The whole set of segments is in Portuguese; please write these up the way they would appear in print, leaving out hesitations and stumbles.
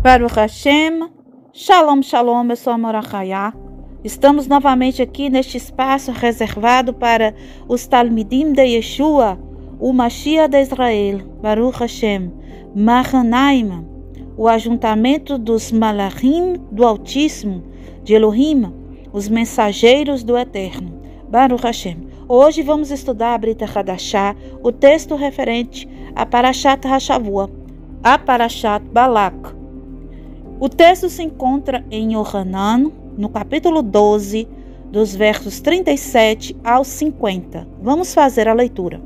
Baruch Hashem, Shalom Shalom, eu sou a Morachaya. Estamos novamente aqui neste espaço reservado para os Talmidim de Yeshua, o Mashiach de Israel, Baruch Hashem, Mahanaim, o ajuntamento dos Malachim do Altíssimo, de Elohim, os mensageiros do Eterno, Baruch Hashem. Hoje vamos estudar a Brita Hadashah, o texto referente a Parashat Hashavua, a Parashat Balak. O texto se encontra em Yohanan, no capítulo 12, dos versos 37 aos 50. Vamos fazer a leitura.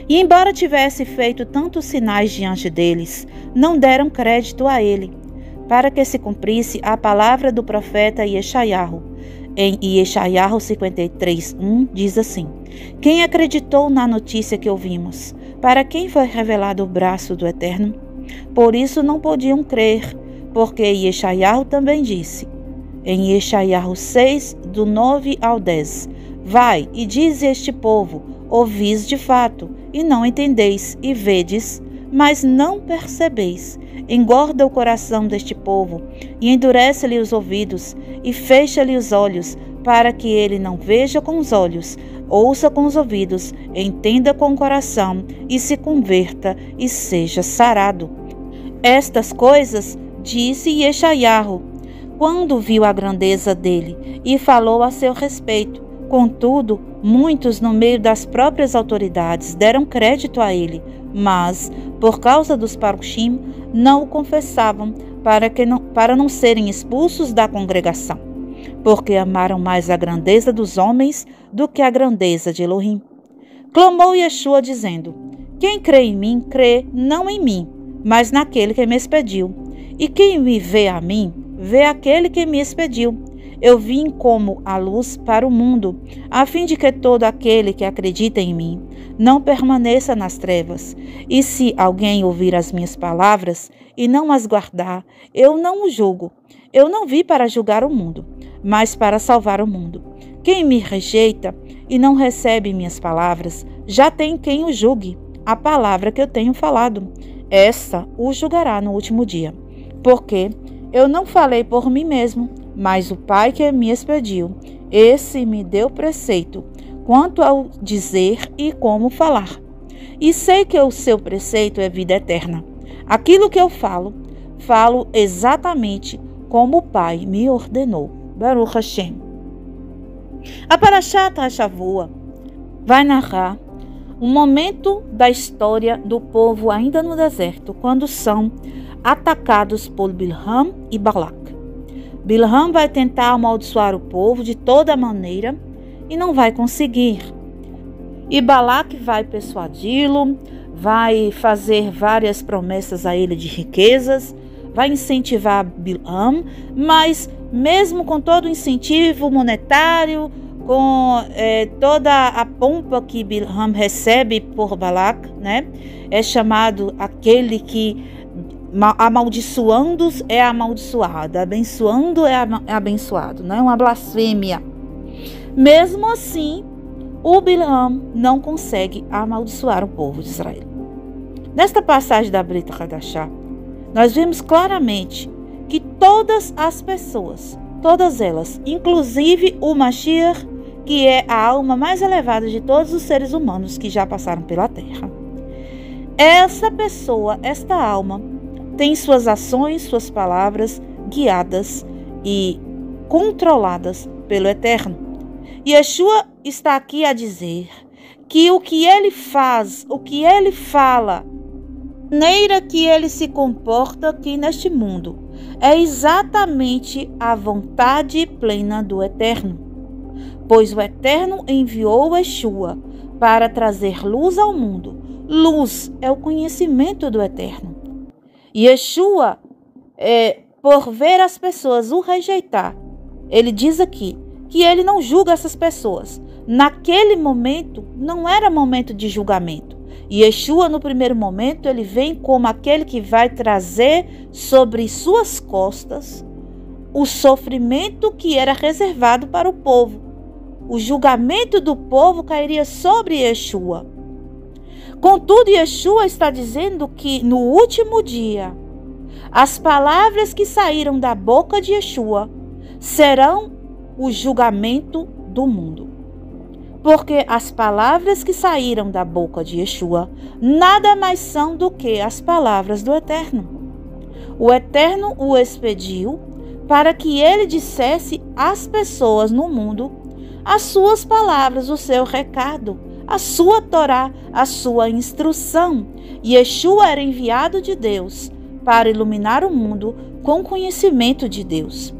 E embora tivesse feito tantos sinais diante deles, não deram crédito a ele, para que se cumprisse a palavra do profeta Yeshayahu. Em Yeshayahu 53:1 diz assim: Quem acreditou na notícia que ouvimos? Para quem foi revelado o braço do Eterno? Por isso não podiam crer, porque Yeshayahu também disse, em Yeshayahu 6, do 9 ao 10, Vai e diz a este povo, ouvis de fato, e não entendeis, e vedes, mas não percebeis. Engorda o coração deste povo, e endurece-lhe os ouvidos, e fecha-lhe os olhos, para que ele não veja com os olhos, ouça com os ouvidos, entenda com o coração, e se converta, e seja sarado. Estas coisas disse Yeshayahu, quando viu a grandeza dele, e falou a seu respeito. Contudo, muitos no meio das próprias autoridades deram crédito a ele, mas, por causa dos parushim, não o confessavam, para não serem expulsos da congregação, porque amaram mais a grandeza dos homens do que a grandeza de Elohim. Clamou Yeshua dizendo, Quem crê em mim, crê não em mim, mas naquele que me expediu. E quem me vê a mim, vê aquele que me expediu. Eu vim como a luz para o mundo, a fim de que todo aquele que acredita em mim não permaneça nas trevas. E se alguém ouvir as minhas palavras e não as guardar, eu não o julgo. Eu não vim para julgar o mundo, mas para salvar o mundo. Quem me rejeita e não recebe minhas palavras, já tem quem o julgue. A palavra que eu tenho falado, essa o julgará no último dia. Porque eu não falei por mim mesmo, mas o Pai que me expediu, esse me deu preceito, quanto ao dizer e como falar. E sei que o seu preceito é vida eterna. Aquilo que eu falo exatamente como o Pai me ordenou. Baruch Hashem. A Parashat Hashavua vai narrar um momento da história do povo ainda no deserto, quando são atacados por Bilham e Balak. Bilham vai tentar amaldiçoar o povo de toda maneira e não vai conseguir. E Balak vai persuadi-lo, vai fazer várias promessas a ele de riquezas, vai incentivar Bilham, mas mesmo com todo o incentivo monetário, com toda a pompa que Bilham recebe por Balak, né? É chamado aquele que amaldiçoando é amaldiçoado, abençoando é abençoado, não é uma blasfêmia. Mesmo assim, o Bilham não consegue amaldiçoar o povo de Israel. Nesta passagem da Brita Hadashah, nós vemos claramente que todas as pessoas, todas elas, inclusive o Mashiach, que é a alma mais elevada de todos os seres humanos que já passaram pela terra. Essa pessoa, esta alma, tem suas ações, suas palavras guiadas e controladas pelo Eterno. Yeshua está aqui a dizer que o que ele faz, o que ele fala, a maneira que ele se comporta aqui neste mundo, é exatamente a vontade plena do Eterno. Pois o Eterno enviou Yeshua para trazer luz ao mundo. Luz é o conhecimento do Eterno. Yeshua, por ver as pessoas o rejeitar, ele diz aqui que ele não julga essas pessoas. Naquele momento, não era momento de julgamento. Yeshua, no primeiro momento, ele vem como aquele que vai trazer sobre suas costas o sofrimento que era reservado para o povo. O julgamento do povo cairia sobre Yeshua. Contudo, Yeshua está dizendo que no último dia, As palavras que saíram da boca de Yeshua serão o julgamento do mundo. Porque as palavras que saíram da boca de Yeshua nada mais são do que as palavras do Eterno. O Eterno o expediu para que ele dissesse às pessoas no mundo as suas palavras, o seu recado, a sua Torá, a sua instrução. Yeshua era enviado de Deus para iluminar o mundo com conhecimento de Deus.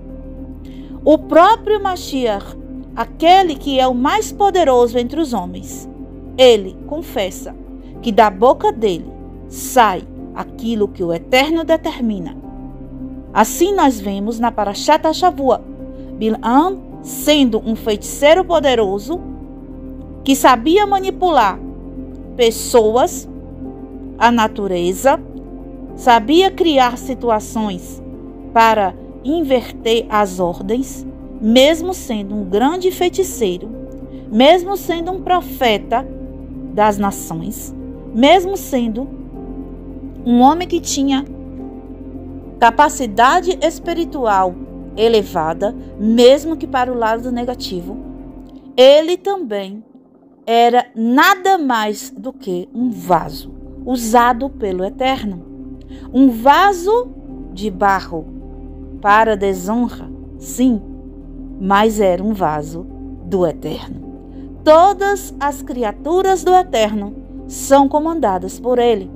O próprio Mashiach, aquele que é o mais poderoso entre os homens, ele confessa que da boca dele sai aquilo que o Eterno determina. Assim nós vemos na Parashat HaShavua, Bilam sendo um feiticeiro poderoso que sabia manipular pessoas, a natureza, sabia criar situações para inverter as ordens, mesmo sendo um grande feiticeiro, mesmo sendo um profeta das nações, mesmo sendo um homem que tinha capacidade espiritual elevada, mesmo que para o lado negativo, ele também era nada mais do que um vaso usado pelo Eterno. Um vaso de barro para desonra, sim, mas era um vaso do Eterno. Todas as criaturas do Eterno são comandadas por ele.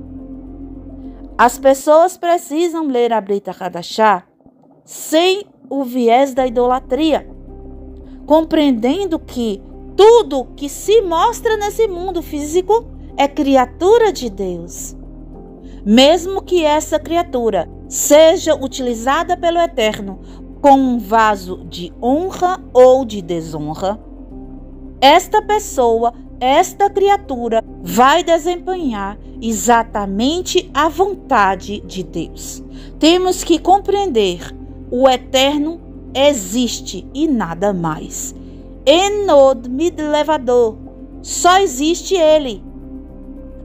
As pessoas precisam ler a Brit Hadashah sem o viés da idolatria, compreendendo que tudo que se mostra nesse mundo físico é criatura de Deus. Mesmo que essa criatura seja utilizada pelo Eterno como um vaso de honra ou de desonra, esta pessoa, esta criatura vai desempenhar exatamente a vontade de Deus. Temos que compreender: o Eterno existe e nada mais. Enod midlevador, só existe ele.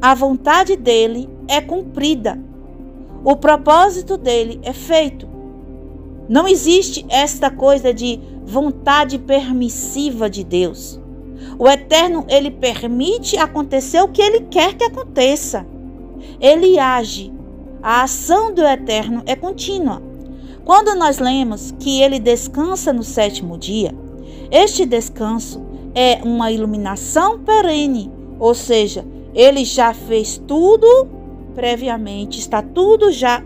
A vontade dele é cumprida. O propósito dele é feito. Não existe esta coisa de vontade permissiva de Deus. O Eterno, ele permite acontecer o que ele quer que aconteça. Ele age. A ação do Eterno é contínua. Quando nós lemos que ele descansa no 7º dia, este descanso é uma iluminação perene, ou seja, ele já fez tudo previamente, está tudo já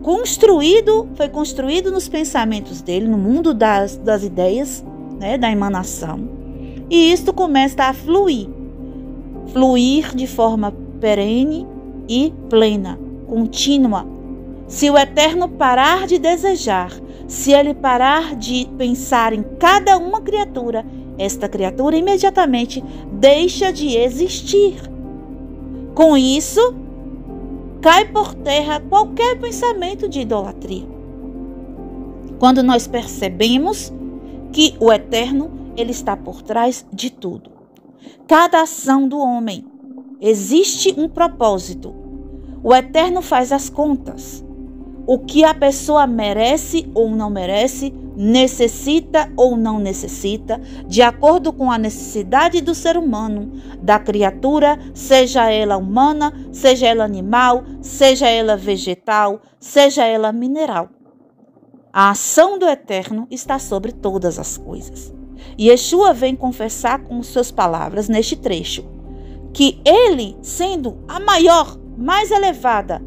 construído, foi construído nos pensamentos dele, no mundo das ideias, né, da emanação. E isto começa a fluir de forma perene e plena, contínua. Se o Eterno parar de desejar, se ele parar de pensar em cada uma criatura, esta criatura imediatamente deixa de existir. Com isso, cai por terra qualquer pensamento de idolatria. Quando nós percebemos que o Eterno, ele está por trás de tudo. Cada ação do homem existe um propósito. O Eterno faz as contas. O que a pessoa merece ou não merece, necessita ou não necessita, de acordo com a necessidade do ser humano, da criatura, seja ela humana, seja ela animal, seja ela vegetal, seja ela mineral. A ação do Eterno está sobre todas as coisas. E Yeshua vem confessar com suas palavras neste trecho, que ele, sendo a maior, mais elevada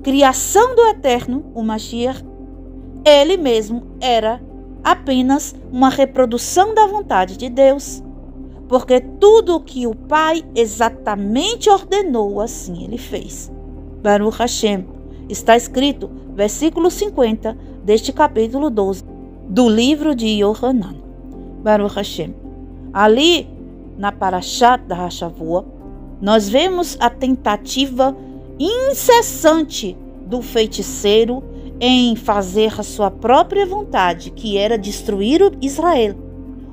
criação do Eterno, o Mashiach, ele mesmo era apenas uma reprodução da vontade de Deus, porque tudo o que o Pai exatamente ordenou, assim ele fez. Baruch Hashem, está escrito, versículo 50 deste capítulo 12 do livro de Yohanan. Baruch Hashem. Ali, na Parashat HaShavua, nós vemos a tentativa incessante do feiticeiro em fazer a sua própria vontade, que era destruir Israel.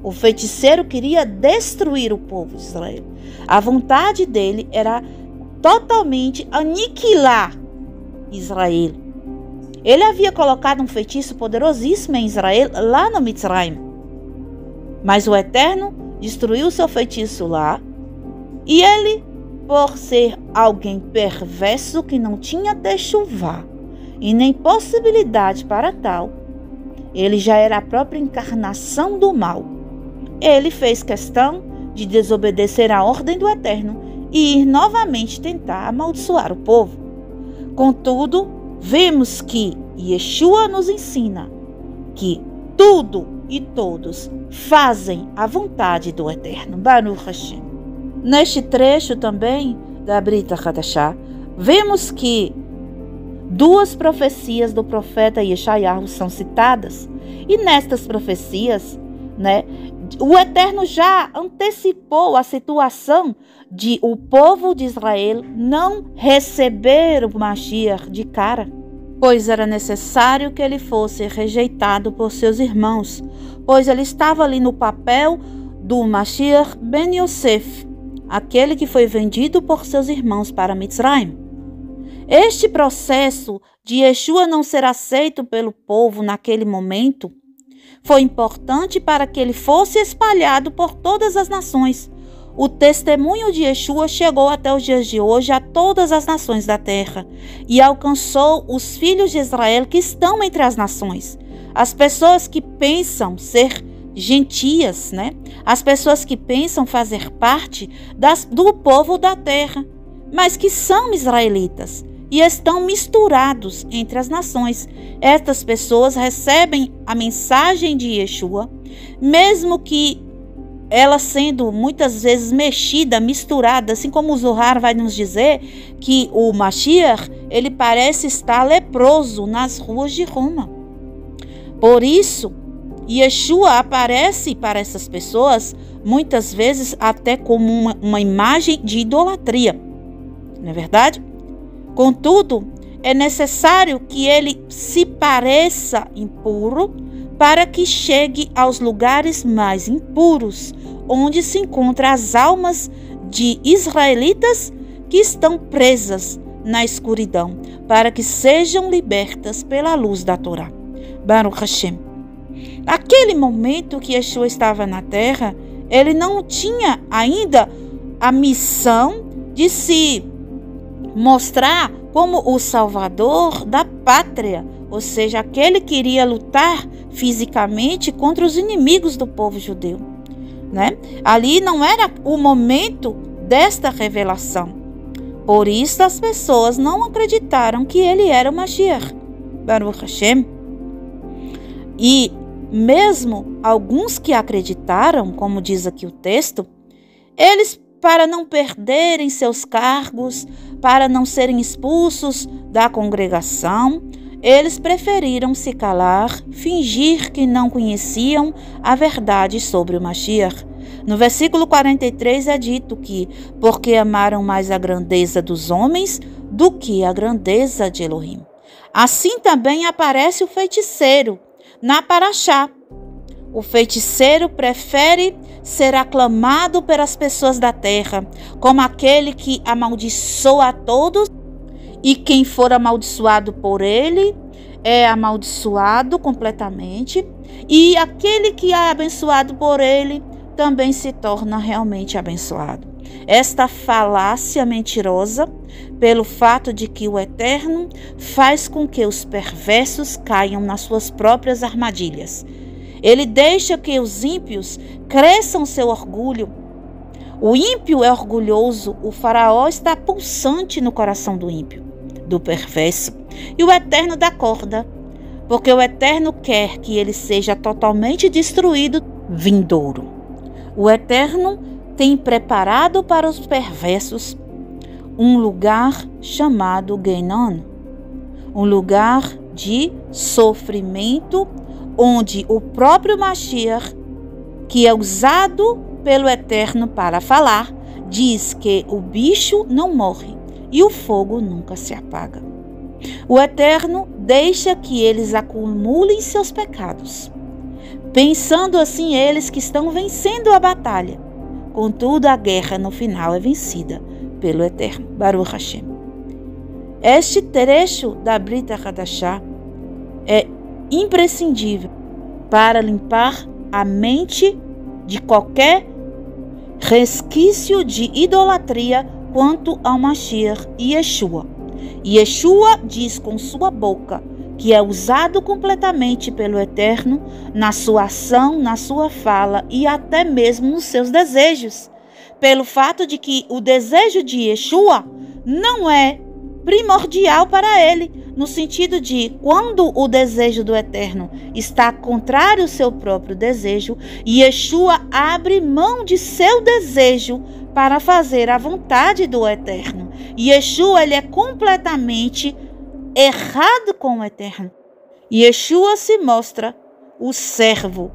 O feiticeiro queria destruir o povo de Israel. A vontade dele era totalmente aniquilar Israel. Ele havia colocado um feitiço poderosíssimo em Israel, lá no Mitzrayim. Mas o Eterno destruiu seu feitiço lá, e ele, por ser alguém perverso que não tinha techuvá e nem possibilidade para tal, ele já era a própria encarnação do mal. Ele fez questão de desobedecer a ordem do Eterno e ir novamente tentar amaldiçoar o povo. Contudo, vemos que Yeshua nos ensina que tudo e todos fazem a vontade do Eterno. Baruch Hashem. Neste trecho também da Brit Hadashah, vemos que duas profecias do profeta Yeshayahu são citadas. E nestas profecias, o Eterno já antecipou a situação de o povo de Israel não receber o Mashiach de cara, pois era necessário que ele fosse rejeitado por seus irmãos, pois ele estava ali no papel do Mashiach Ben Yosef, aquele que foi vendido por seus irmãos para Mitzrayim. Este processo de Yeshua não ser aceito pelo povo naquele momento foi importante para que ele fosse espalhado por todas as nações. O testemunho de Yeshua chegou até os dias de hoje a todas as nações da terra e alcançou os filhos de Israel que estão entre as nações. As pessoas que pensam ser gentias, as pessoas que pensam fazer parte do povo da terra, mas que são israelitas e estão misturados entre as nações. Estas pessoas recebem a mensagem de Yeshua, mesmo que ela sendo muitas vezes mexida, misturada, assim como o Zohar vai nos dizer que o Mashiach, ele parece estar leproso nas ruas de Roma. Por isso, Yeshua aparece para essas pessoas, muitas vezes até como uma imagem de idolatria. Não é verdade? Contudo, é necessário que ele se pareça impuro para que chegue aos lugares mais impuros, onde se encontram as almas de israelitas que estão presas na escuridão, para que sejam libertas pela luz da Torá. Baruch Hashem. Naquele momento que Yeshua estava na terra, ele não tinha ainda a missão de se mostrar como o salvador da pátria, ou seja, aquele que iria lutar fisicamente contra os inimigos do povo judeu. Ali não era o momento desta revelação. Por isso as pessoas não acreditaram que ele era o Mashiach. Baruch Hashem. E mesmo alguns que acreditaram, como diz aqui o texto, eles, para não perderem seus cargos, para não serem expulsos da congregação, eles preferiram se calar, fingir que não conheciam a verdade sobre o Mashiach. No versículo 43 é dito que, porque amaram mais a grandeza dos homens do que a grandeza de Elohim. Assim também aparece o feiticeiro na Parashá. O feiticeiro prefere ser aclamado pelas pessoas da terra como aquele que amaldiçoa a todos, e quem for amaldiçoado por ele é amaldiçoado completamente, e aquele que é abençoado por ele também se torna realmente abençoado. Esta falácia mentirosa, pelo fato de que o Eterno faz com que os perversos caiam nas suas próprias armadilhas. Ele deixa que os ímpios cresçam seu orgulho. O ímpio é orgulhoso, o faraó está pulsante no coração do ímpio, do perverso, e o Eterno dá corda, porque o Eterno quer que ele seja totalmente destruído vindouro. O Eterno tem preparado para os perversos um lugar chamado Genon, um lugar de sofrimento, onde o próprio Mashiach, que é usado pelo Eterno para falar, diz que o bicho não morre e o fogo nunca se apaga. O Eterno deixa que eles acumulem seus pecados, pensando assim eles que estão vencendo a batalha. Contudo, a guerra no final é vencida pelo Eterno. Baruch Hashem. Este trecho da Brit Hadashah é imprescindível para limpar a mente de qualquer resquício de idolatria quanto ao Mashiach Yeshua. Yeshua diz com sua boca que é usado completamente pelo Eterno na sua ação, na sua fala e até mesmo nos seus desejos. Pelo fato de que o desejo de Yeshua não é primordial para ele, no sentido de quando o desejo do Eterno está contrário ao seu próprio desejo, Yeshua abre mão de seu desejo para fazer a vontade do Eterno. Yeshua, ele é completamente errado com o Eterno. Yeshua se mostra o servo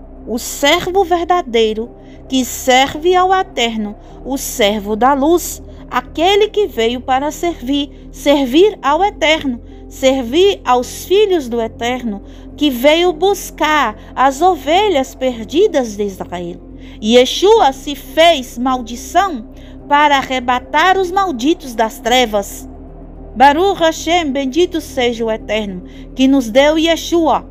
verdadeiro que serve ao Eterno, o servo da luz, aquele que veio para servir ao Eterno, servir aos filhos do Eterno, que veio buscar as ovelhas perdidas de Israel. Yeshua se fez maldição para arrebatar os malditos das trevas. Baruch Hashem, bendito seja o Eterno, que nos deu Yeshua,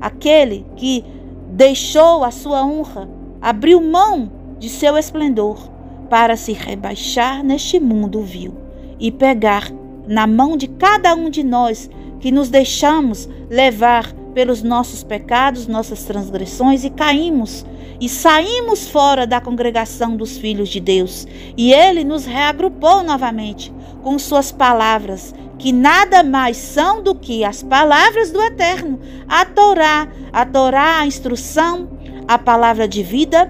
aquele que deixou a sua honra, abriu mão de seu esplendor para se rebaixar neste mundo vil e pegar na mão de cada um de nós que nos deixamos levar pelos nossos pecados, nossas transgressões e caímos e saímos fora da congregação dos filhos de Deus. E Ele nos reagrupou novamente com suas palavras, que nada mais são do que as palavras do Eterno, a Torá, a instrução, a palavra de vida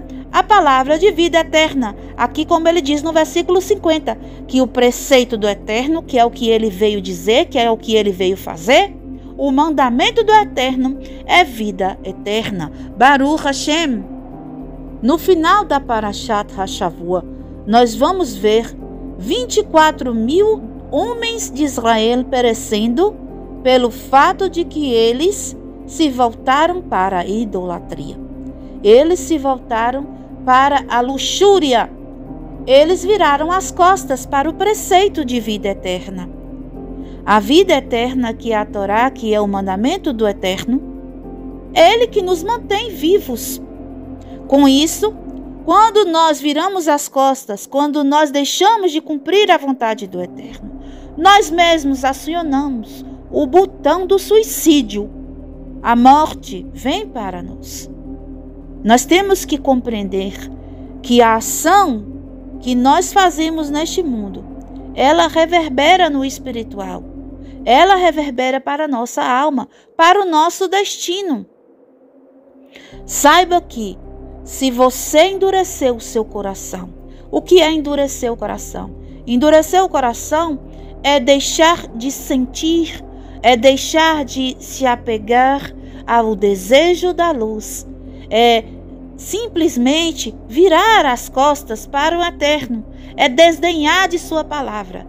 eterna. Aqui, como ele diz no versículo 50, que o preceito do Eterno, que é o que ele veio dizer, que é o que ele veio fazer, o mandamento do Eterno é vida eterna. Baruch Hashem. No final da Parashat HaShavua, nós vamos ver 24.000 homens de Israel perecendo pelo fato de que eles se voltaram para a idolatria. Eles se voltaram para a luxúria. Eles viraram as costas para o preceito de vida eterna. A vida eterna, que é a Torá, que é o mandamento do Eterno, é Ele que nos mantém vivos. Com isso, quando nós viramos as costas, quando nós deixamos de cumprir a vontade do Eterno, nós mesmos acionamos o botão do suicídio. A morte vem para nós. Nós temos que compreender que a ação que nós fazemos neste mundo, ela reverbera no espiritual. Ela reverbera para a nossa alma, para o nosso destino. Saiba que, se você endureceu o seu coração, o que é endurecer o coração? Endurecer o coração é deixar de sentir, é deixar de se apegar ao desejo da luz, é simplesmente virar as costas para o Eterno, é desdenhar de sua palavra,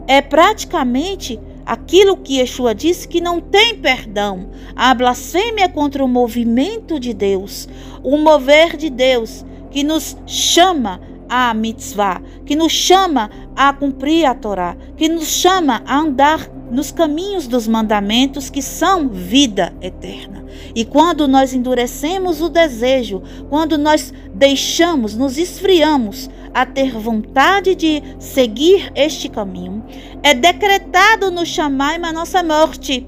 é praticamente aquilo que Yeshua disse que não tem perdão, a blasfêmia contra o movimento de Deus, o mover de Deus que nos chama a mitzvah, que nos chama a cumprir a Torá, que nos chama a andar nos caminhos dos mandamentos que são vida eterna. E quando nós endurecemos o desejo, quando nós deixamos, nos esfriamos a ter vontade de seguir este caminho, é decretado no Shamaim a nossa morte.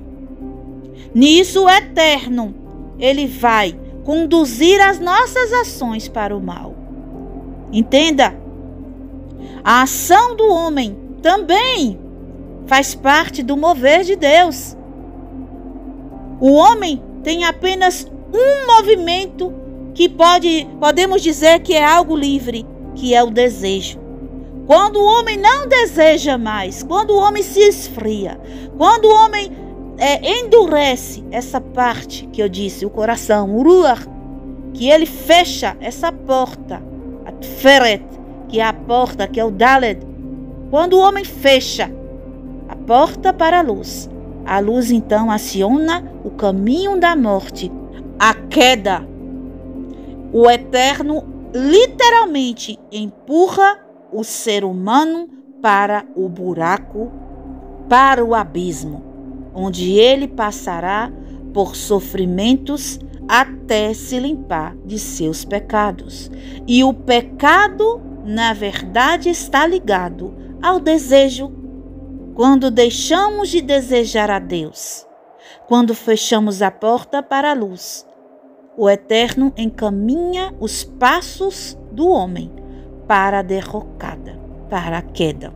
Nisso o Eterno, Ele vai conduzir as nossas ações para o mal. Entenda, a ação do homem também faz parte do mover de Deus. O homem tem apenas um movimento que podemos dizer que é algo livre, que é o desejo. Quando o homem não deseja mais, quando o homem se esfria, quando o homem endurece essa parte que eu disse, o coração, o ruach, que ele fecha essa porta, a tferet, que é a porta, que é o daled. Quando o homem fecha a porta para a luz então aciona o caminho da morte, a queda. O Eterno literalmente empurra o ser humano para o buraco, para o abismo, onde ele passará por sofrimentos até se limpar de seus pecados. E o pecado, na verdade, está ligado ao desejo. Quando deixamos de desejar a Deus, quando fechamos a porta para a luz, o Eterno encaminha os passos do homem para a derrocada, para a queda.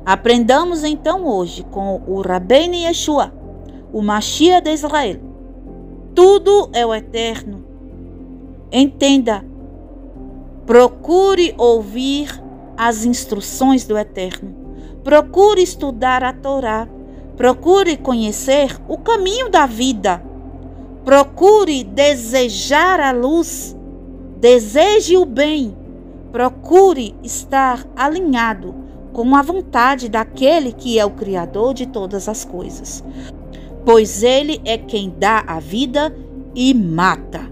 Aprendamos então hoje com o Rabbeinu Yeshua, o Mashiach de Israel. Tudo é o Eterno. Entenda, procure ouvir as instruções do Eterno. Procure estudar a Torá. Procure conhecer o caminho da vida. Procure desejar a luz. Deseje o bem. Procure estar alinhado com a vontade daquele que é o Criador de todas as coisas. Pois Ele é quem dá a vida e mata.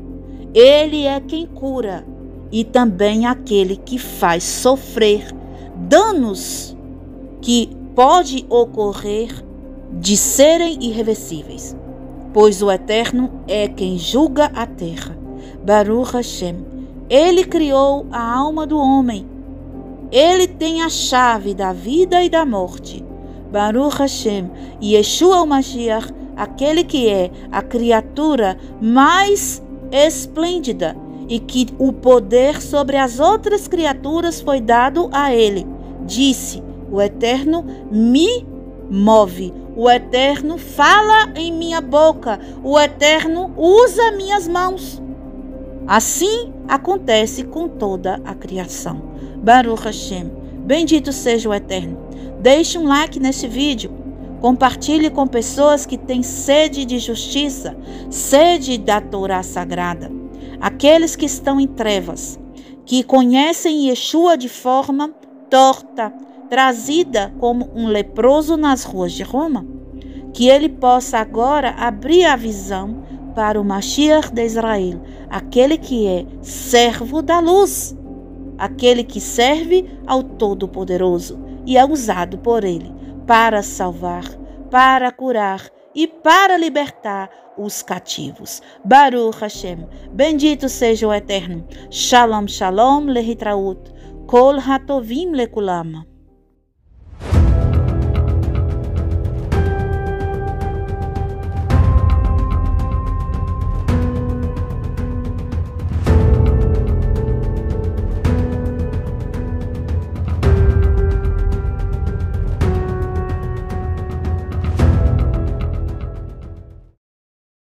Ele é quem cura e também aquele que faz sofrer danos que pode ocorrer de serem irreversíveis. Pois o Eterno é quem julga a terra. Baruch Hashem. Ele criou a alma do homem. Ele tem a chave da vida e da morte. Baruch Hashem. E Yeshua o Mashiach, aquele que é a criatura mais esplêndida e que o poder sobre as outras criaturas foi dado a ele. Disse: o Eterno me move. O Eterno fala em minha boca. O Eterno usa minhas mãos. Assim acontece com toda a criação. Baruch Hashem. Bendito seja o Eterno. Deixe um like neste vídeo. Compartilhe com pessoas que têm sede de justiça, sede da Torá sagrada. Aqueles que estão em trevas, que conhecem Yeshua de forma torta, trazida como um leproso nas ruas de Roma. Que ele possa agora abrir a visão para o Mashiach de Israel, aquele que é servo da luz, aquele que serve ao Todo-Poderoso e é usado por ele para salvar, para curar e para libertar os cativos. Baruch Hashem. Bendito seja o Eterno. Shalom, shalom, lehitraut. Kol hatovim lekulam.